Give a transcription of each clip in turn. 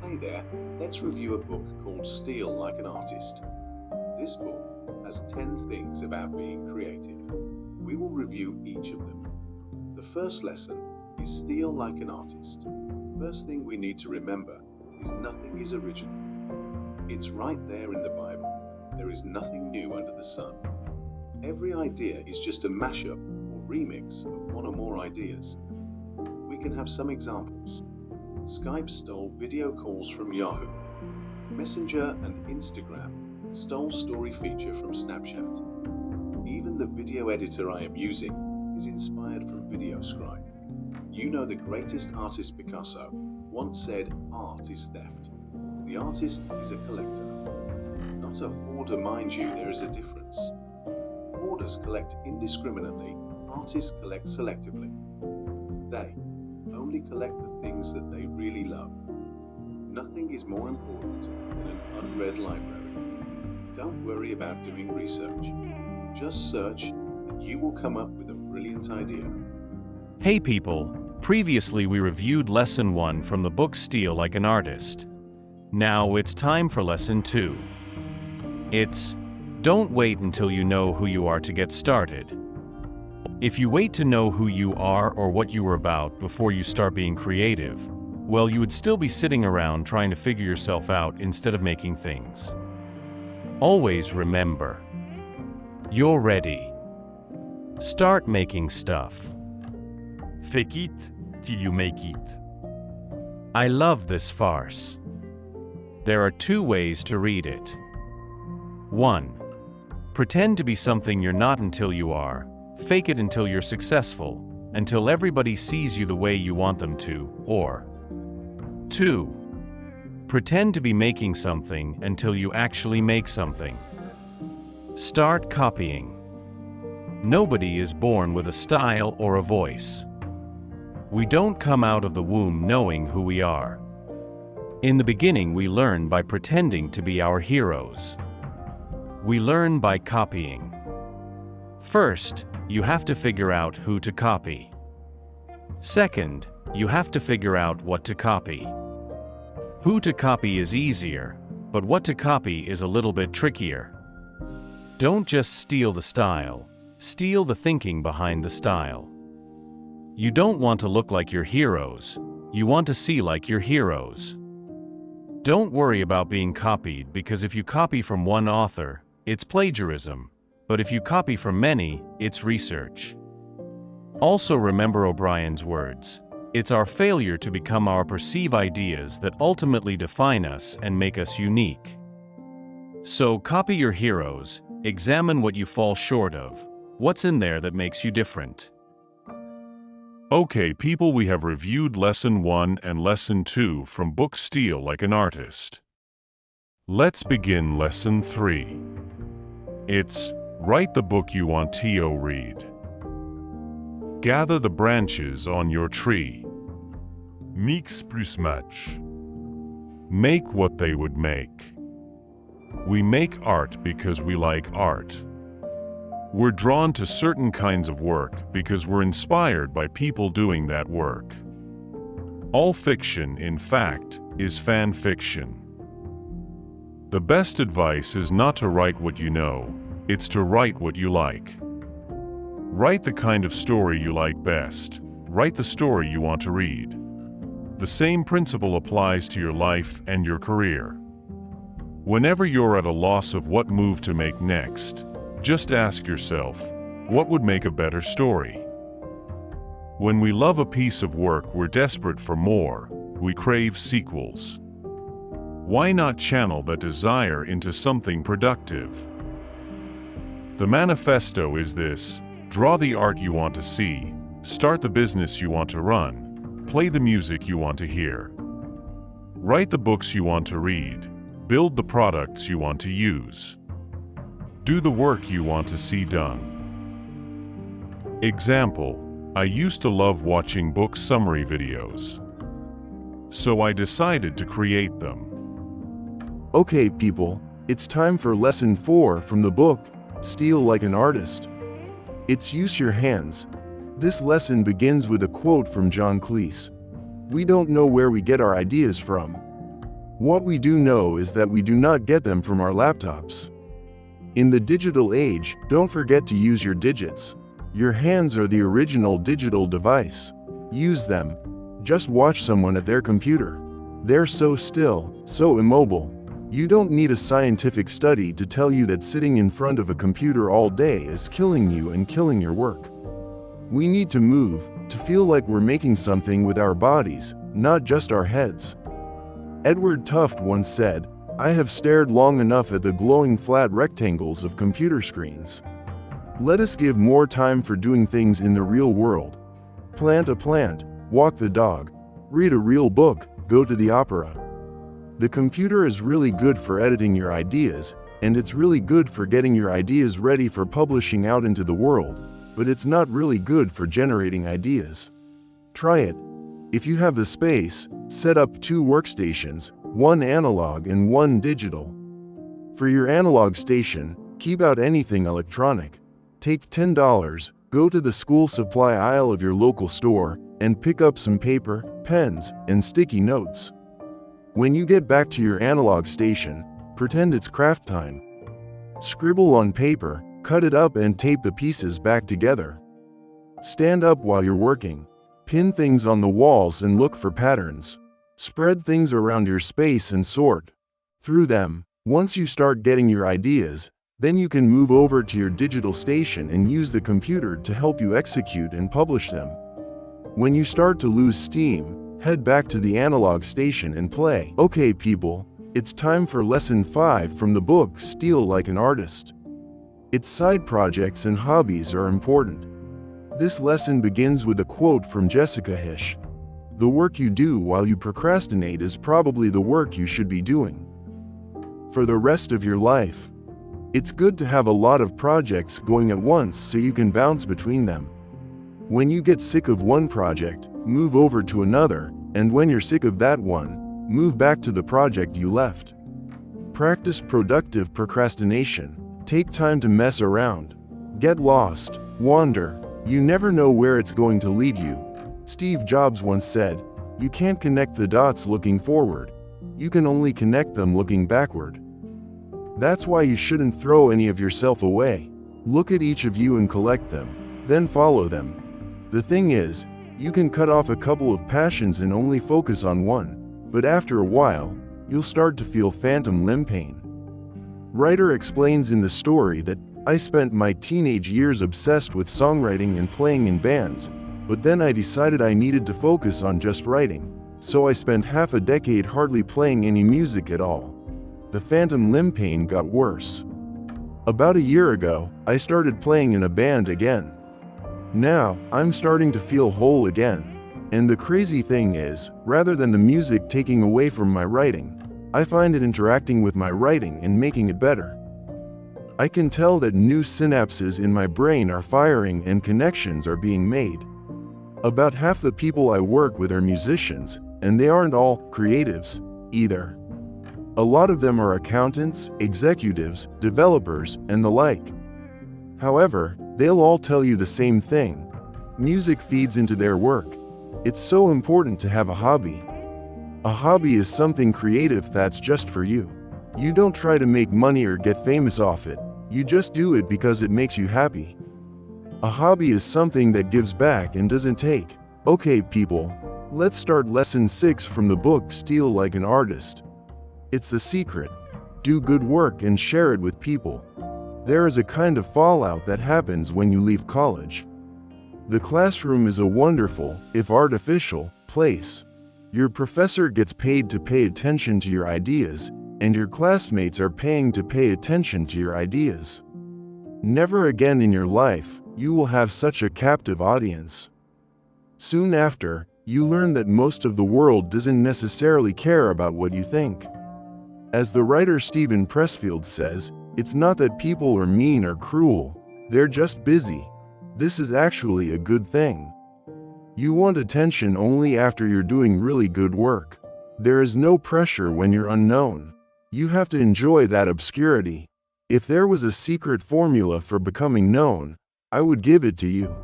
Hey there, let's review a book called Steal Like an Artist. This book has 10 things about being creative. We will review each of them. The first lesson is Steal Like an Artist. First thing we need to remember is nothing is original. It's right there in the Bible. There is nothing new under the sun. Every idea is just a mashup or remix of one or more ideas. We can have some examples. Skype stole video calls from Yahoo. Messenger and Instagram stole story feature from Snapchat. Even the video editor I am using is inspired from VideoScribe. You know, the greatest artist Picasso once said, "Art is theft." The artist is a collector, not a hoarder. Mind you, there is a difference. Hoarders collect indiscriminately, artists collect selectively. They only collect the things that they really love. Nothing is more important than an unread library. Don't worry about doing research. Just search and you will come up with a brilliant idea. Hey people, previously we reviewed Lesson 1 from the book Steal Like an Artist. Now it's time for Lesson 2. It's, don't wait until you know who you are to get started. If you wait to know who you are or what you are about before you start being creative, well, you would still be sitting around trying to figure yourself out instead of making things. Always remember, you're ready. Start making stuff. Fake it till you make it. I love this farce. There are 2 ways to read it. 1. Pretend to be something you're not until you are. Fake it until you're successful, until everybody sees you the way you want them to, or 2. Pretend to be making something until you actually make something. Start copying. Nobody is born with a style or a voice. We don't come out of the womb knowing who we are. In the beginning, we learn by pretending to be our heroes. We learn by copying. First, you have to figure out who to copy. Second, you have to figure out what to copy. Who to copy is easier, but what to copy is a little bit trickier. Don't just steal the style, steal the thinking behind the style. You don't want to look like your heroes, you want to see like your heroes. Don't worry about being copied, because if you copy from one author, it's plagiarism. But if you copy from many, it's research. Also remember O'Brien's words. It's our failure to become our perceived ideas that ultimately define us and make us unique. So copy your heroes, examine what you fall short of. What's in there that makes you different? Okay, people, we have reviewed Lesson 1 and Lesson 2 from book Steal Like an Artist. Let's begin Lesson 3. It's write the book you want to read. Gather the branches on your tree. Mix plus match. Make what they would make. We make art because we like art. We're drawn to certain kinds of work because we're inspired by people doing that work. All fiction, in fact, is fan fiction. The best advice is not to write what you know, it's to write what you like. Write the kind of story you like best. Write the story you want to read. The same principle applies to your life and your career. Whenever you're at a loss of what move to make next, just ask yourself, what would make a better story? When we love a piece of work, we're desperate for more. We crave sequels. Why not channel that desire into something productive? The manifesto is this: draw the art you want to see, start the business you want to run, play the music you want to hear. Write the books you want to read, build the products you want to use. Do the work you want to see done. Example: I used to love watching book summary videos. So I decided to create them. Okay, people, it's time for Lesson 4 from the book Steal Like an Artist. It's use your hands. This lesson begins with a quote from John Cleese. We don't know where we get our ideas from. What we do know is that we do not get them from our laptops. In the digital age, don't forget to use your digits. Your hands are the original digital device. Use them. Just watch someone at their computer. They're so still, so immobile. You don't need a scientific study to tell you that sitting in front of a computer all day is killing you and killing your work. We need to move, to feel like we're making something with our bodies, not just our heads. Edward Tufte once said, "I have stared long enough at the glowing flat rectangles of computer screens. Let us give more time for doing things in the real world. Plant a plant, walk the dog, read a real book, go to the opera." The computer is really good for editing your ideas, and it's really good for getting your ideas ready for publishing out into the world, but it's not really good for generating ideas. Try it. If you have the space, set up 2 workstations, one analog and one digital. For your analog station, keep out anything electronic. Take $10, go to the school supply aisle of your local store, and pick up some paper, pens, and sticky notes. When you get back to your analog station, pretend it's craft time. Scribble on paper, cut it up and tape the pieces back together. Stand up while you're working. Pin things on the walls and look for patterns. Spread things around your space and sort through them. Once you start getting your ideas, then you can move over to your digital station and use the computer to help you execute and publish them. When you start to lose steam, head back to the analog station and play. Okay people, it's time for lesson 5 from the book Steal Like an Artist. Its side projects and hobbies are important. This lesson begins with a quote from Jessica Hish. "The work you do while you procrastinate is probably the work you should be doing for the rest of your life." It's good to have a lot of projects going at once so you can bounce between them. When you get sick of one project, move over to another, and when you're sick of that one, move back to the project you left. Practice productive procrastination. Take time to mess around. Get lost, wander. You never know where it's going to lead you. Steve Jobs once said, "You can't connect the dots looking forward. You can only connect them looking backward." That's why you shouldn't throw any of yourself away. Look at each of you and collect them, then follow them. The thing is, you can cut off a couple of passions and only focus on one, but after a while, you'll start to feel phantom limb pain. Writer explains in the story that, "I spent my teenage years obsessed with songwriting and playing in bands, but then I decided I needed to focus on just writing, so I spent half a decade hardly playing any music at all. The phantom limb pain got worse. About a year ago, I started playing in a band again. Now, I'm starting to feel whole again. And the crazy thing is, rather than the music taking away from my writing, I find it interacting with my writing and making it better. I can tell that new synapses in my brain are firing and connections are being made. About half the people I work with are musicians, and they aren't all creatives either. A lot of them are accountants, executives, developers, and the like. However, they'll all tell you the same thing. Music feeds into their work. It's so important to have a hobby. A hobby is something creative that's just for you. You don't try to make money or get famous off it. You just do it because it makes you happy. A hobby is something that gives back and doesn't take. Okay people, let's start lesson 6 from the book Steal Like an Artist. It's the secret. Do good work and share it with people. There is a kind of fallout that happens when you leave college. The classroom is a wonderful, if artificial, place. Your professor gets paid to pay attention to your ideas, and your classmates are paying to pay attention to your ideas. Never again in your life, you will have such a captive audience. Soon after, you learn that most of the world doesn't necessarily care about what you think. As the writer Stephen Pressfield says, it's not that people are mean or cruel, they're just busy. This is actually a good thing. You want attention only after you're doing really good work. There is no pressure when you're unknown. You have to enjoy that obscurity. If there was a secret formula for becoming known, I would give it to you.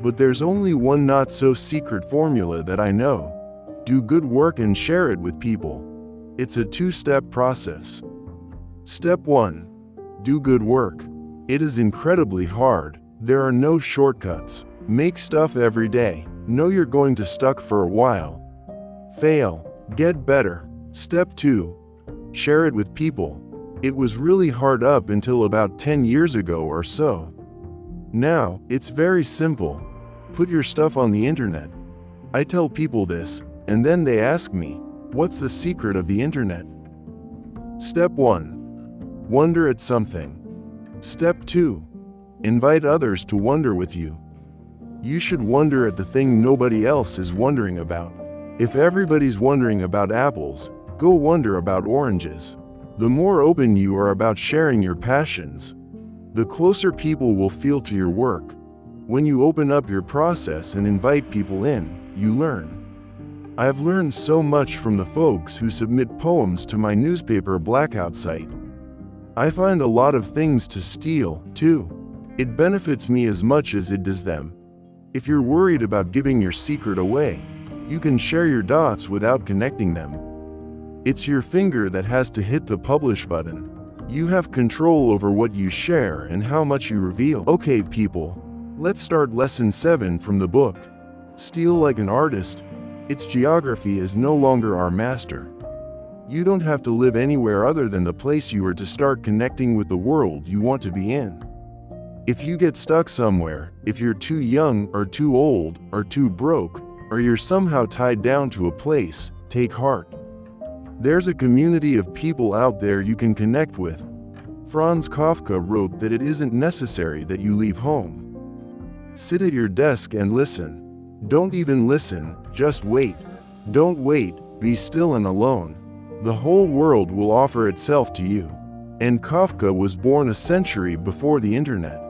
But there's only one not so secret formula that I know. Do good work and share it with people. It's a two-step process. Step 1. Do good work. It is incredibly hard. There are no shortcuts. Make stuff every day. Know you're going to stuck for a while. Fail. Get better. Step 2. Share it with people. It was really hard up until about 10 years ago or so. Now, it's very simple. Put your stuff on the internet. I tell people this, and then they ask me, what's the secret of the internet? Step 1. Wonder at something. Step 2. Invite others to wonder with you. You should wonder at the thing nobody else is wondering about. If everybody's wondering about apples, go wonder about oranges. The more open you are about sharing your passions, the closer people will feel to your work. When you open up your process and invite people in, you learn. I've learned so much from the folks who submit poems to my newspaper blackout site. I find a lot of things to steal, too. It benefits me as much as it does them. If you're worried about giving your secret away, you can share your dots without connecting them. It's your finger that has to hit the publish button. You have control over what you share and how much you reveal. Okay, people, let's start lesson 7 from the book. Steal like an artist. Its geography is no longer our master. You don't have to live anywhere other than the place you are to start connecting with the world you want to be in. If you get stuck somewhere, if you're too young or too old or too broke, or you're somehow tied down to a place, take heart. There's a community of people out there you can connect with. Franz Kafka wrote that it isn't necessary that you leave home. Sit at your desk and listen. Don't even listen, just wait. Don't wait, be still and alone. The whole world will offer itself to you. And Kafka was born a century before the internet.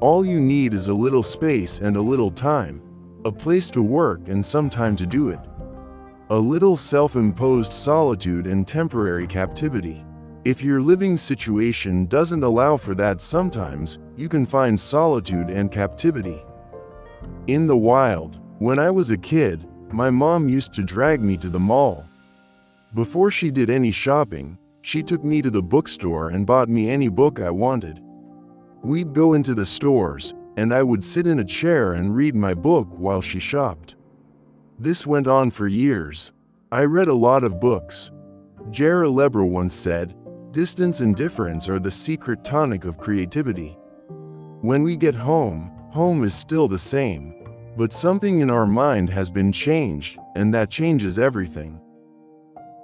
All you need is a little space and a little time, a place to work and some time to do it. A little self-imposed solitude and temporary captivity. If your living situation doesn't allow for that sometimes, you can find solitude and captivity. In the wild, when I was a kid, my mom used to drag me to the mall. Before she did any shopping, she took me to the bookstore and bought me any book I wanted. We'd go into the stores, and I would sit in a chair and read my book while she shopped. This went on for years. I read a lot of books. Gerard Lebre once said, "Distance and difference are the secret tonic of creativity." When we get home, home is still the same, but something in our mind has been changed, and that changes everything.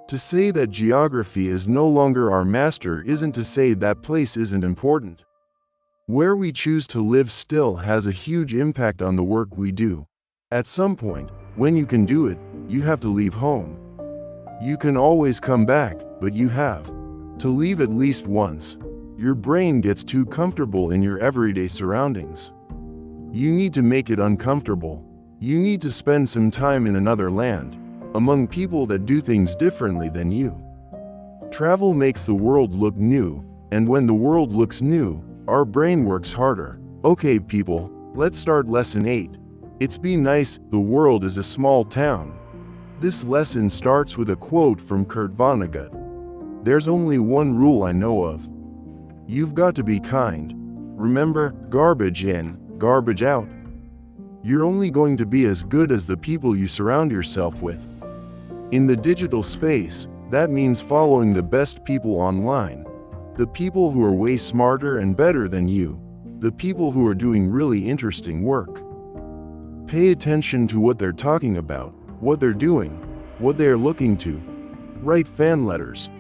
To say that geography is no longer our master isn't to say that place isn't important. Where we choose to live still has a huge impact on the work we do. At some point, when you can do it, you have to leave home. You can always come back, but you have to leave at least once. Your brain gets too comfortable in your everyday surroundings. You need to make it uncomfortable. You need to spend some time in another land, among people that do things differently than you. Travel makes the world look new, and when the world looks new, our brain works harder. Okay, people, let's start lesson 8. It's be nice, the world is a small town. This lesson starts with a quote from Kurt Vonnegut. There's only one rule I know of. You've got to be kind. Remember, garbage in, garbage out. You're only going to be as good as the people you surround yourself with. In the digital space, that means following the best people online. The people who are way smarter and better than you. The people who are doing really interesting work. Pay attention to what they're talking about, what they're doing, what they are looking to. Write fan letters.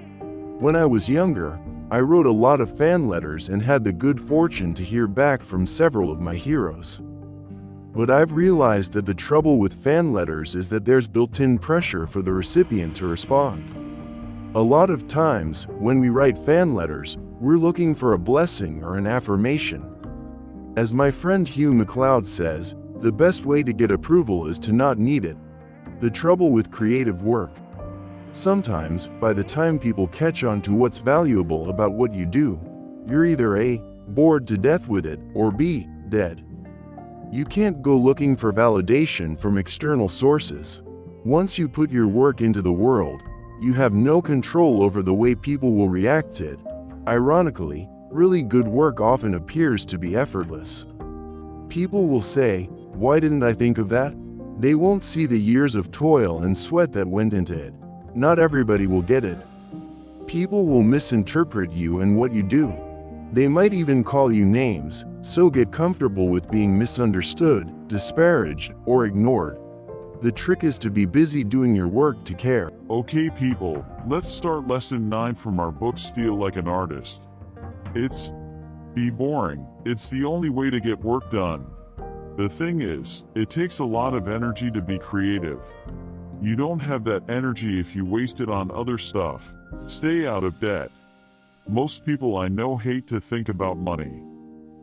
When I was younger, I wrote a lot of fan letters and had the good fortune to hear back from several of my heroes. But I've realized that the trouble with fan letters is that there's built-in pressure for the recipient to respond. A lot of times, when we write fan letters, we're looking for a blessing or an affirmation. As my friend Hugh MacLeod says, the best way to get approval is to not need it. The trouble with creative work. Sometimes, by the time people catch on to what's valuable about what you do, you're either A, bored to death with it, or B, dead. You can't go looking for validation from external sources. Once you put your work into the world, You have no control over the way people will react to it. Ironically, really good work often appears to be effortless. People will say, "Why didn't I think of that?" They won't see the years of toil and sweat that went into it. Not everybody will get it. People will misinterpret you and what you do. They might even call you names, so get comfortable with being misunderstood, disparaged, or ignored. The trick is to be busy doing your work to care. Okay people, let's start lesson 9 from our book Steal Like an Artist. It's be boring. It's the only way to get work done. The thing is, it takes a lot of energy to be creative. You don't have that energy if you waste it on other stuff. Stay out of debt. Most people I know hate to think about money.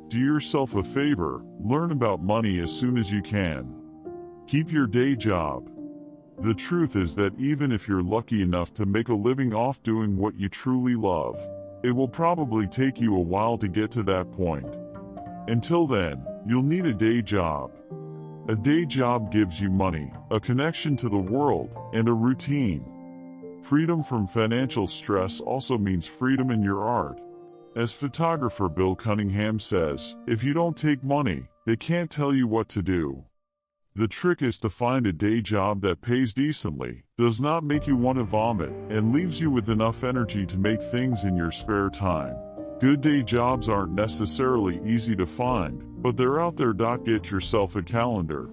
Do yourself a favor, learn about money as soon as you can. Keep your day job. The truth is that even if you're lucky enough to make a living off doing what you truly love, it will probably take you a while to get to that point. Until then, you'll need a day job. A day job gives you money, a connection to the world, and a routine. Freedom from financial stress also means freedom in your art. As photographer Bill Cunningham says, if you don't take money, they can't tell you what to do. The trick is to find a day job that pays decently, does not make you want to vomit, and leaves you with enough energy to make things in your spare time. Good day jobs aren't necessarily easy to find, but they're out there. Get yourself a calendar.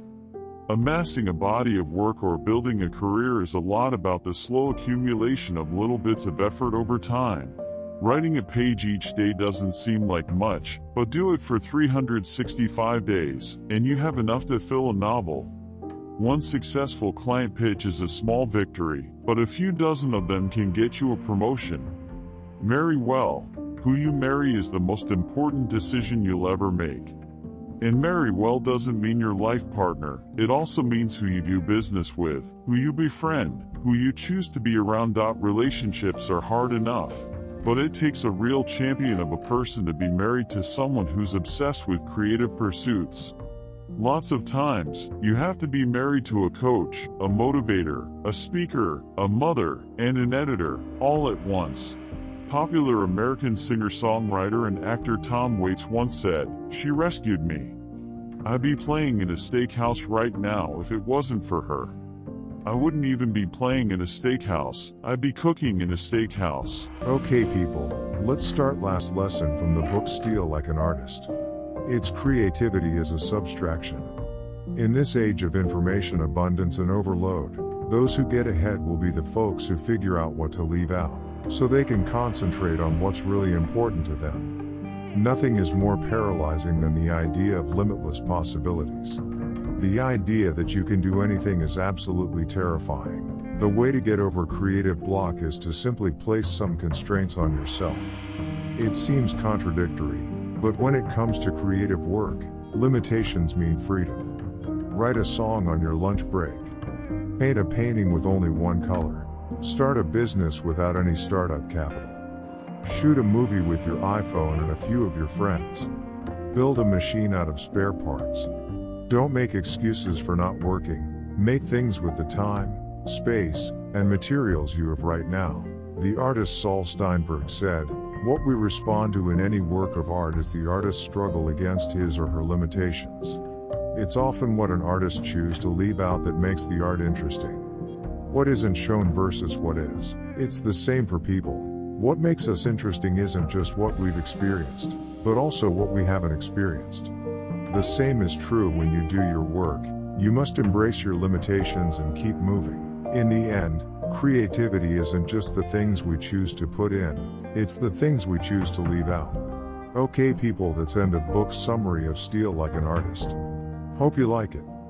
Amassing a body of work or building a career is a lot about the slow accumulation of little bits of effort over time. Writing a page each day doesn't seem like much, but do it for 365 days, and you have enough to fill a novel. One successful client pitch is a small victory, but a few dozen of them can get you a promotion. Marry well. Who you marry is the most important decision you'll ever make. And marry well doesn't mean your life partner, it also means who you do business with, who you befriend, who you choose to be around. Relationships are hard enough, but it takes a real champion of a person to be married to someone who's obsessed with creative pursuits. Lots of times, you have to be married to a coach, a motivator, a speaker, a mother, and an editor, all at once. Popular American singer-songwriter and actor Tom Waits once said, "She rescued me. I'd be playing in a steakhouse right now if it wasn't for her. I wouldn't even be playing in a steakhouse, I'd be cooking in a steakhouse." Okay people, let's start last lesson from the book Steal Like an Artist. It's creativity as a subtraction. In this age of information abundance and overload, those who get ahead will be the folks who figure out what to leave out, so they can concentrate on what's really important to them. Nothing is more paralyzing than the idea of limitless possibilities. The idea that you can do anything is absolutely terrifying. The way to get over creative block is to simply place some constraints on yourself. It seems contradictory, but when it comes to creative work, limitations mean freedom. Write a song on your lunch break. Paint a painting with only one color. Start a business without any startup capital. Shoot a movie with your iPhone and a few of your friends. Build a machine out of spare parts. Don't make excuses for not working. Make things with the time, space, and materials you have right now. The artist Saul Steinberg said, "What we respond to in any work of art is the artist's struggle against his or her limitations." It's often what an artist chooses to leave out that makes the art interesting. What isn't shown versus what is. It's the same for people. What makes us interesting isn't just what we've experienced, but also what we haven't experienced. The same is true when you do your work. You must embrace your limitations and keep moving. In the end, creativity isn't just the things we choose to put in, it's the things we choose to leave out. Okay people, that's end of book summary of Steal Like an Artist. Hope you like it.